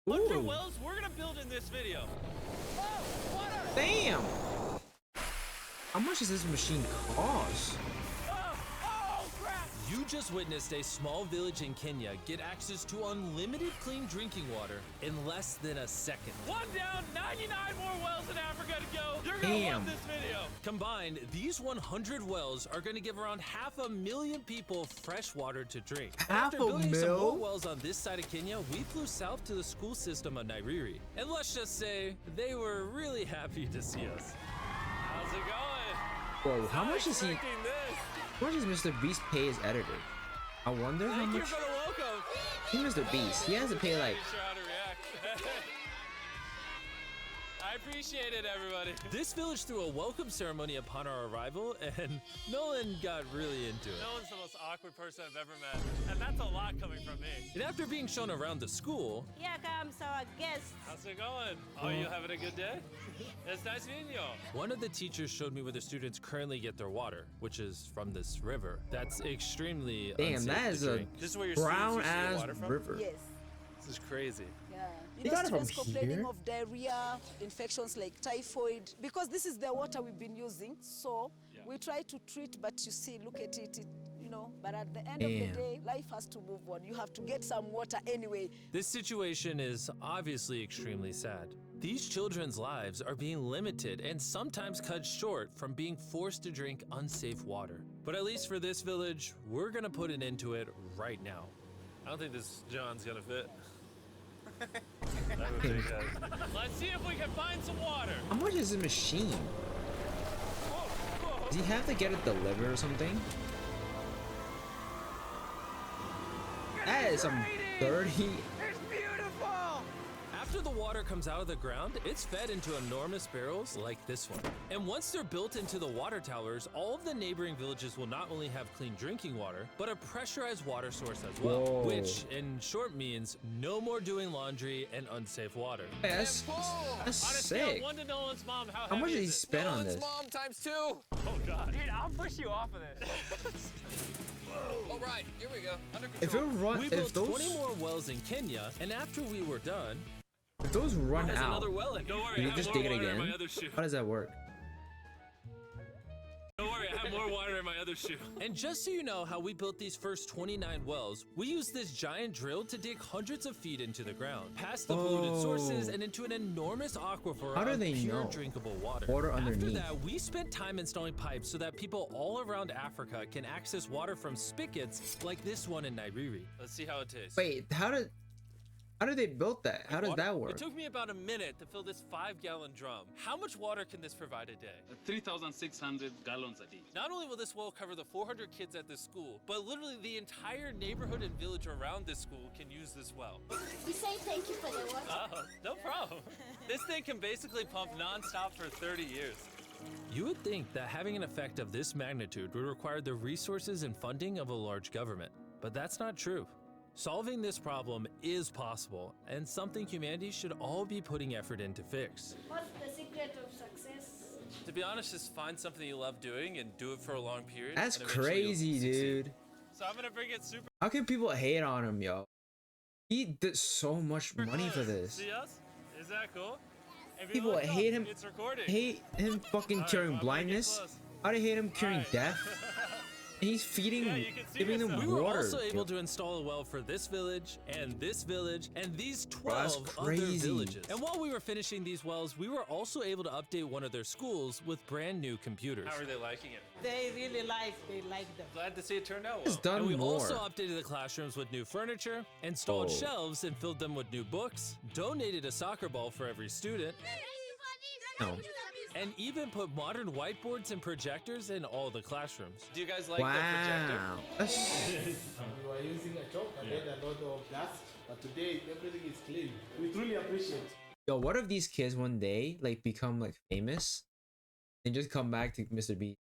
100 wells we're gonna build in this video. Oh, water! Damn! How much does this machine cost? Oh, crap! You just witnessed a small village in Kenya get access to unlimited clean drinking water in less than a second. One down, 99 more wells in Africa to go. You're gonna love this video. Combined, these 100 wells are going to give around 500,000 people fresh water to drink. After building some more wells on this side of Kenya, we flew south to the school system of Nairiri. And let's just say, they were really happy to see us. How's it going? Whoa, how much does he? How much does Mr. Beast pay his editor? I wonder how much. Thank you for the welcome. He Mr. Beast. He has to pay like. Sure how to react. I appreciate it, everybody. This village threw a welcome ceremony upon our arrival, and Nolan got really into it. Nolan's the most awkward person I've ever met, and that's a lot coming from me. And after being shown around the school, Here comes our guest. How's it going? Oh, you having a good day? It's nice meeting you. one of the teachers showed me where the students currently get their water, which is from this river. That's extremely Damn, unsafe that to is a drink. This is where your brown students usually ass water from? river. Yes. This is crazy. Yeah. You got it from Students complaining here? of diarrhea, infections like typhoid, because this is the water we've been using. So we try to treat, but you see, look at it, you know. But at the end of the day, life has to move on. You have to get some water anyway. This situation is obviously extremely sad. These children's lives are being limited and sometimes cut short from being forced to drink unsafe water. But at least for this village, we're gonna put an end to it right now. I don't think this John's gonna fit. That would take Let's see if we can find some water. How much is the machine? Does he have to get it delivered or something? That is some dirty. It's beautiful. After the water comes out of the ground, it's fed into enormous barrels like this one. And once they're built into the water towers, all of the neighboring villages will not only have clean drinking water, but a pressurized water source as well. Whoa. Which, in short, means no more doing laundry and unsafe water. That's On a scale sick. of 1 to Nolan's mom, how How much heavy did he is it? spend on this? Mom times 2. Oh God. Dude, I'll push you off of this. All right, here we go. Under If control. it run, We if built those, 20 more wells in Kenya, and after we were done, if those run There's out, another well in here. Don't worry, can I you have just more dig it water in my again? other shoe. How does that work? Don't worry, I have more water in my other shoe. and just so you know how we built these first 29 wells, we used this giant drill to dig hundreds of feet into the ground, past the polluted sources and into an enormous aquifer How do of they pure know? drinkable water. Water After underneath. that, we spent time installing pipes so that people all around Africa can access water from spigots like this one in Nairiri. Let's see how it tastes. Wait, how did they build that? How does Water? that It work? took me about a minute to fill this 5-gallon drum. How much water can this provide a day? 3,600 gallons a day. Not only will this well cover the 400 kids at this school, but literally the entire neighborhood and village around this school can use this well. We say thank you for the water. Oh, no problem. This thing can basically pump nonstop for 30 years. You would think that having an effect of this magnitude would require the resources and funding of a large government, but that's not true. Solving this problem is possible, and something humanity should all be putting effort in to fix. What's the secret of success? To be honest, just find something you love doing and do it for a long period. That's and eventually you'll crazy, succeed. dude. So I'm gonna bring it super How can people hate on him, yo? He did so much money for close. this. See us? Is that cool? If you People look up, hate him. It's recording. Hate him fucking Alright, curing well, I'm gonna get blindness. close. How do they hate him curing Alright. death? And he's feeding, Yeah, you can see giving them yourself. We were water. also able yo. to install a well for this village, and these Bro, that's 12 other crazy. villages. And while we were finishing these wells, we were also able to update one of their schools with brand new computers. How are they liking it? They really like them. Glad to see it turned out He's well. done And we more. also updated the classrooms with new furniture, installed Oh. shelves and filled them with new books, donated a soccer ball for every student, No. and even put modern whiteboards and projectors in all the classrooms. Do you guys like the projector? Wow. That's, We were using a chalk and then a lot of dust, but today everything is clean. We truly appreciate. yo, what if these kids one day like become like famous and just come back to Mr. Beast?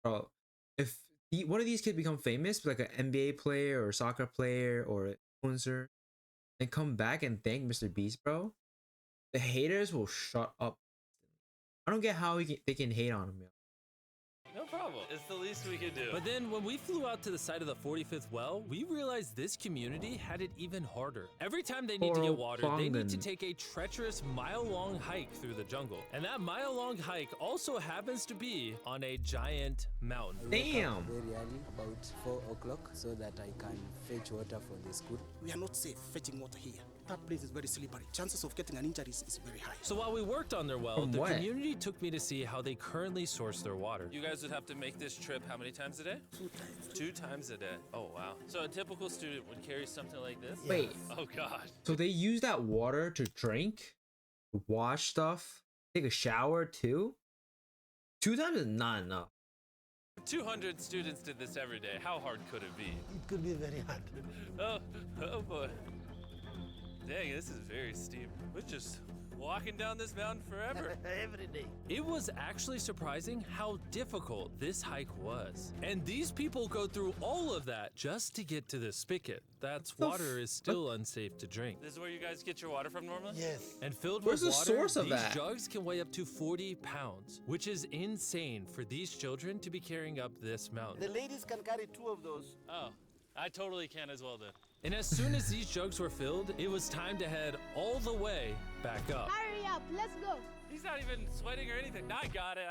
Bro, if one of these kids become famous, like an NBA player or soccer player or influencer, and come back and thank Mr. Beast, bro, the haters will shut up. I don't get how they can hate on him, yo. No problem. It's the least we could do. But then when we flew out to the side of the 45th well, we realized this community had it even harder. Every time they need to get water, they need to take a treacherous mile-long hike through the jungle. And that mile-long hike also happens to be on a giant mountain. Damn. Very early, about 4 o'clock, so that I can fetch water for the school. We are not safe fetching water here. That place is very slippery. Chances of getting an injury is very high. So while we worked on their well, the community took me to see how they currently source their water. You guys would have to make this trip how many times a day? 2 times. 2 times a day. Oh, wow. So a typical student would carry something like this? Wait. Oh, God. So they use that water to drink, wash stuff, take a shower too? 2 times is not enough. 200 students did this every day. How hard could it be? It could be very hard. Oh boy. Dang, this is very steep. We're just walking down this mountain forever. Every day. It was actually surprising how difficult this hike was. And these people go through all of that just to get to this spigot. That's water is still unsafe to drink. This is where you guys get your water from normally? Yes. And filled Where's with the water, source of these that? jugs can weigh up to 40 pounds, which is insane for these children to be carrying up this mountain. The ladies can carry 2 of those. Oh, I totally can as well then. And as soon as these jugs were filled, it was time to head all the way back up. Hurry up, let's go. He's not even sweating or anything. I got it.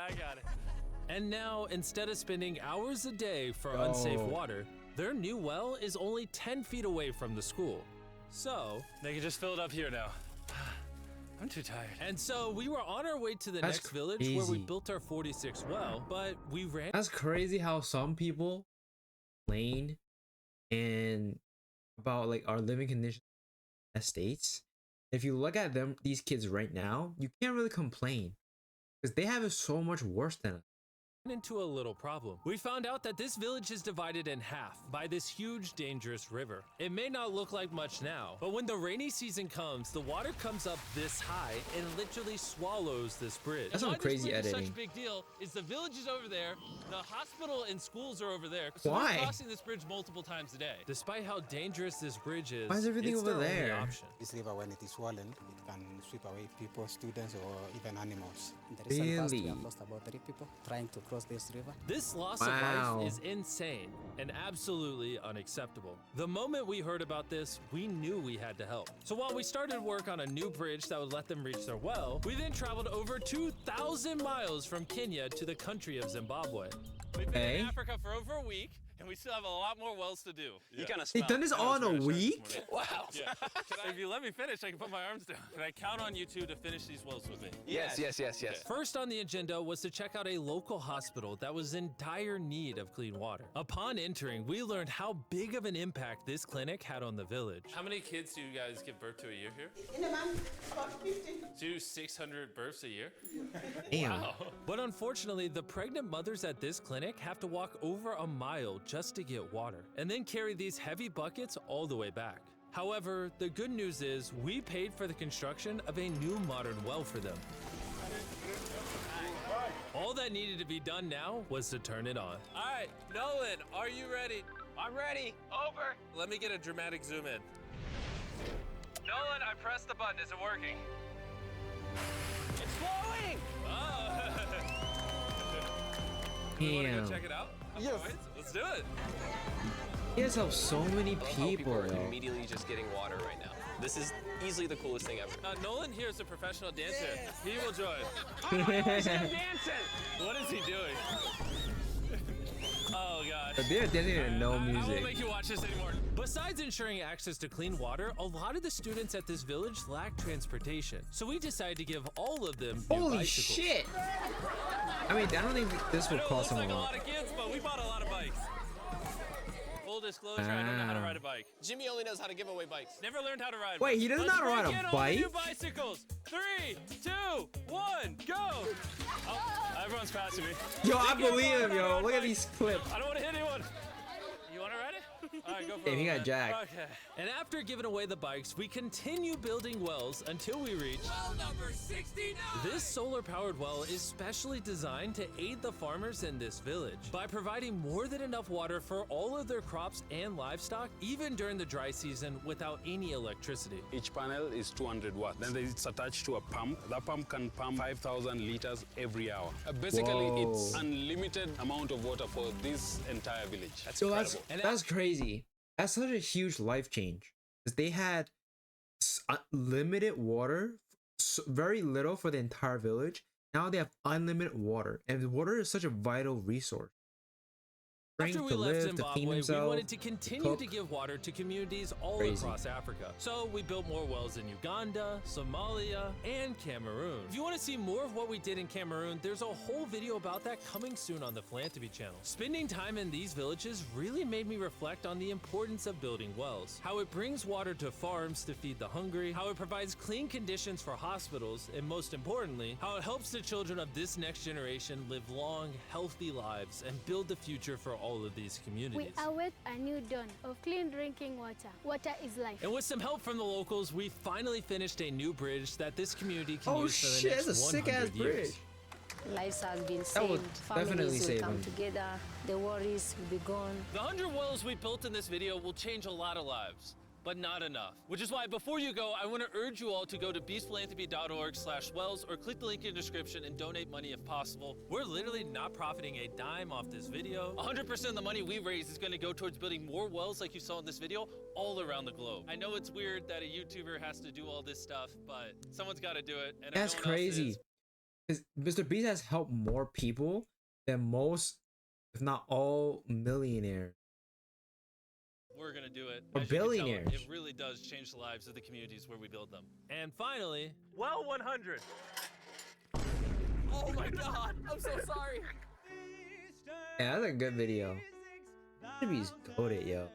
And now, instead of spending hours a day for unsafe water, their new well is only 10 feet away from the school. So they can just fill it up here now. I'm too tired. And so we were on our way to the next village where we built our 46th well, but we ran. That's crazy how some people complain and about like our living conditions in the States. If you look at them, these kids right now, you can't really complain because they have it so much worse than us. Into a little problem. We found out that this village is divided in half by this huge dangerous river. It may not look like much now, but when the rainy season comes, the water comes up this high and literally swallows this bridge. That's some crazy editing. Such a big deal is the village is over there, the hospital and schools are over there. So Why? we're crossing this bridge multiple times a day. Despite how dangerous this bridge is, why is everything it's over their only there? option. This river, when it is swollen, it can sweep away people, students, or even animals. In the Really? recent past, we have lost about 3 people trying to cross this river. This loss Wow. of life is insane and absolutely unacceptable. The moment we heard about this, we knew we had to help. So while we started work on a new bridge that would let them reach their well, we then traveled over 2,000 miles from Kenya to the country of Zimbabwe. We've been in Africa for over a week, and we still have a lot more wells to do. You kind of They done this all in a week? Wow. Yeah. If you let me finish, I can put my arms down. Can I count on you two to finish these wells with me? Yes. First on the agenda was to check out a local hospital that was in dire need of clean water. Upon entering, we learned how big of an impact this clinic had on the village. How many kids do you guys give birth to a year here? In a month, about 50. Do 600 births a year? Damn. Wow. But unfortunately, the pregnant mothers at this clinic have to walk over a mile just to get water, and then carry these heavy buckets all the way back. However, the good news is we paid for the construction of a new modern well for them. All that needed to be done now was to turn it on. All right, Nolan, are you ready? I'm ready. Over. Let me get a dramatic zoom in. Nolan, I pressed the button. Is it working? It's flowing. Oh. You want to Damn. go check it out? Yes. Boys, let's do it. He has helped so many People people. are Though. immediately just getting water right now. This is easily the coolest thing ever. Nolan here is a professional dancer. He will join. What is he doing? Oh, gosh. But they didn't even know I won't music. make you watch this anymore. Besides ensuring access to clean water, a lot of the students at this village lack transportation. So we decided to give all of them new Holy bicycles. shit! I mean, I don't think this I would know it cost looks him like a a lot. lot of kids, but we bought a lot of bikes. Full disclosure, I don't know how to ride a bike. Jimmy only knows how to give away bikes. Never learned how to ride. Wait, he doesn't know how to ride a Let's break in all the new bike? bicycles. 3, 2, 1, go! Oh, everyone's passing me. Yo, I believe him, yo. Look at these clips. I don't want to hit anyone. You want to ride it? All right, go for Damn, it. he got man. jacked. Okay. And after giving away the bikes, we continue building wells until we reach Well number 69. This solar-powered well is specially designed to aid the farmers in this village by providing more than enough water for all of their crops and livestock, even during the dry season without any electricity. Each panel is 200 watts. Then it's attached to a pump. That pump can pump 5,000 liters every hour. Basically, Whoa. it's unlimited amount of water for this entire village. That's So incredible. that's crazy. That's such a huge life change. Because they had limited water, very little for the entire village. Now they have unlimited water, and water is such a vital resource. After we To left live, to feed Zimbabwe, we himself, wanted to continue to cook. give water to communities all Crazy. across Africa. So we built more wells in Uganda, Somalia, and Cameroon. If you want to see more of what we did in Cameroon, there's a whole video about that coming soon on the Philanthropy channel. Spending time in these villages really made me reflect on the importance of building wells, how it brings water to farms to feed the hungry, how it provides clean conditions for hospitals, and most importantly, how it helps the children of this next generation live long, healthy lives and build the future for all of these communities. We await a new dawn of clean drinking water. Water is life. And with some help from the locals, we finally finished a new bridge that this community can Oh use for the shit, next that's a 100 sick ass years. bridge. Lives has been That would saved. definitely Families save will come them. together. The worries will be gone. The 100 wells we built in this video will change a lot of lives, but not enough. Which is why before you go, I want to urge you all to go to beastphilanthropy.org/wells or click the link in the description and donate money if possible. We're literally not profiting a dime off this video. 100% of the money we raise is going to go towards building more wells like you saw in this video all around the globe. I know it's weird that a YouTuber has to do all this stuff, but someone's got to do it. And if That's no one else crazy. is, 'Cause Mr. Beast has helped more people than most, if not all, millionaires. we're gonna do it. Or As you can tell, billionaires. it really does change the lives of the communities where we build them. And finally, Well 100. Oh my god, I'm so sorry. Yeah, that's a good video. Mr. Beast goated, yo.